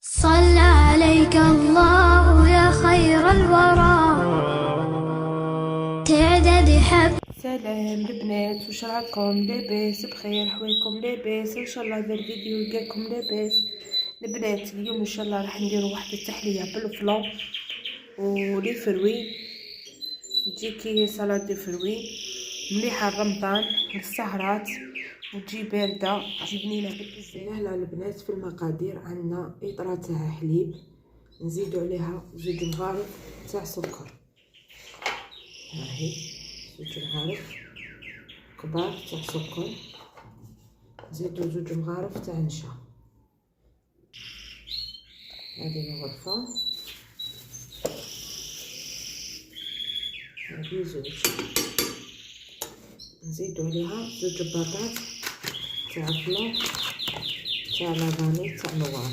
صلى عليك الله يا خير الورى تعدد حب. سلام البنات، واش راكم؟ لاباس بخير؟ حوالكم لاباس؟ ان شاء الله هذا الفيديو يلقاكم لاباس. البنات اليوم ان شاء الله راح نديروا واحد التحليه بالفلان ولي فروي، تجي كي سلطه دي فروي مليحه رمضان للسهرات وتجي بارده، تجي بنينه بزاف. هنا البنات في المقادير عندنا اطره تاع حليب، نزيدوا عليها زوج مغارف تاع سكر، هاهي زوج مغارف كبار تاع سكر، نزيدو زوج مغارف تاع نشا، هذه الغرفة، هذه زوج، نزيدو عليها زوج بطاط تاع فلان تاع لافاني تاع نوار،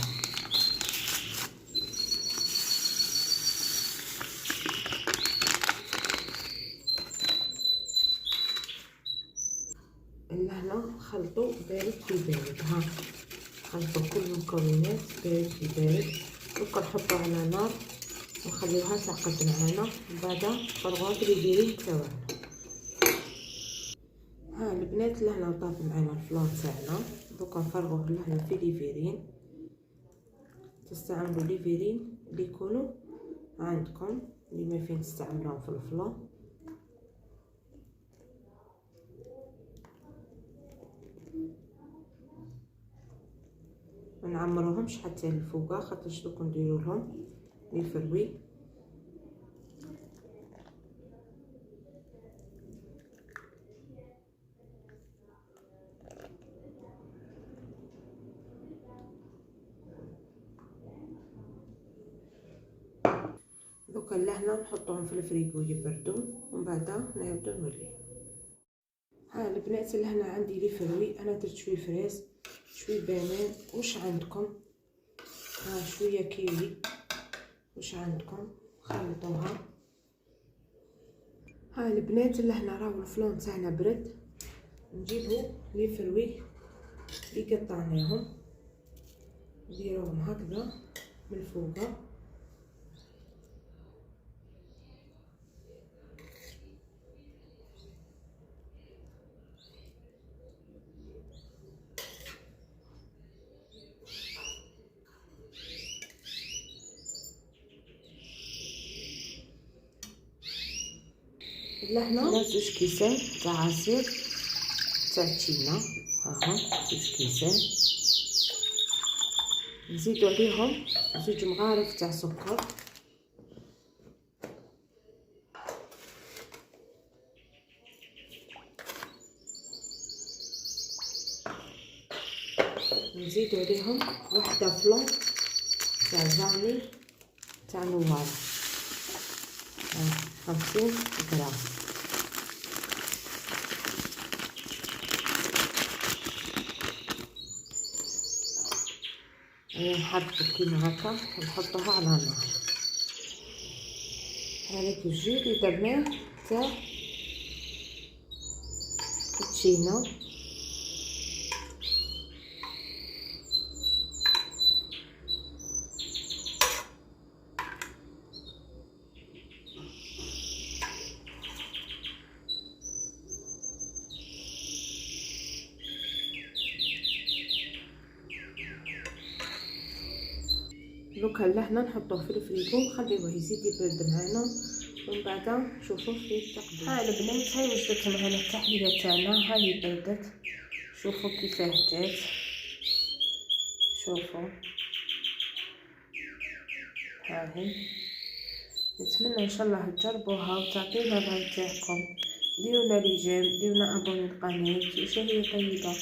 لهنا نخلطو بارد في بارد. ها نخلطو كل المكونات بارد في بارد، دوكا نحطو على نار ونخليوها تعقد معانا، من بعد نفرغوها في ليفيرين تاعنا. ها البنات لهنا طاب معانا الفلان تاعنا، دوكا نفرغوه لهنا في ليفيرين. تستعملوا ليفيرين اللي يكونوا عندكم، اللي ما فين تستعملوهم في الفلان. ما نعمروهمش حتى الفوقه، خاطرش دوك نديروا لهم لي فروي. دوكا لهنا نحطوهم في الفريغو يبردوا ومن بعد نعاودو نولي. ها البنات لهنا عندي لي فروي، انا درت شويه فريز شويه بنان، واش عندكم؟ ها شويه كيوي، واش عندكم؟ خلطوها. ها البنات لهنا راهو الفلان تاعنا برد، نجيبو لي فروي اللي قطعناهم نديروهم هكذا من الفوقه، لهنا زوج كيسان تاع عصير تاع تشينا، هاها زوج كيسان، نزيدو عليهم زوج مغارف تاع سكر، نزيدو عليهم وحده فلان تاع فاني تاع نوار، 50 غرام. نحركو كيما هكا ونحطوها على النار. هذاك الجو اللي درناه تاع التشينا، دوكا لهنا نحطوه في الفريغو نخليوه يزيد يبرد معانا ومن بعد نشوفوه في التقديم. ها البنات هاي وجدت معانا التحليه تاعنا، هاي بردت، شوفوا كيفاه جات، شوفوا هاهي. نتمنى ان شاء الله تجربوها وتعطينا الراي تاعكم، ديرونا لي جيم، ديرونا ابوني القناه وشهيه طيبه.